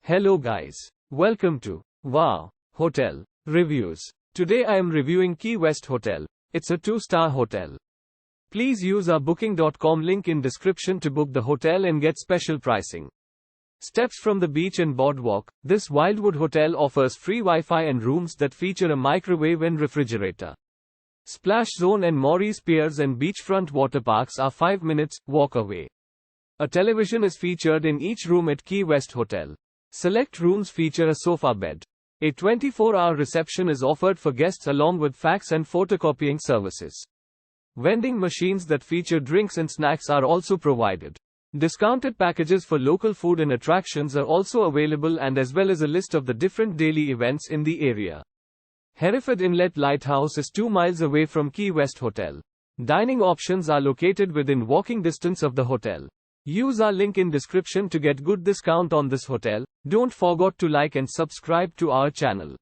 Hello guys. Welcome to Wow Hotel Reviews. Today I am reviewing Key West Hotel. It's a 2-star hotel. Please use our booking.com link in description to book the hotel and get special pricing. Steps from the beach and boardwalk. This Wildwood hotel offers free Wi-Fi and rooms that feature a microwave and refrigerator. Splash Zone and Morey's Piers and Beachfront Waterparks are 5 minutes walk away. A television is featured in each room at Key West Hotel. Select rooms feature a sofa bed. A 24-hour reception is offered for guests along with fax and photocopying services. Vending machines that feature drinks and snacks are also provided. Discounted packages for local food and attractions are also available, and as well as a list of the different daily events in the area. Hereford Inlet Lighthouse is 2 miles away from Key West Hotel. Dining options are located within walking distance of the hotel. Use our link in description to get good discount on this hotel. Don't forget to like and subscribe to our channel.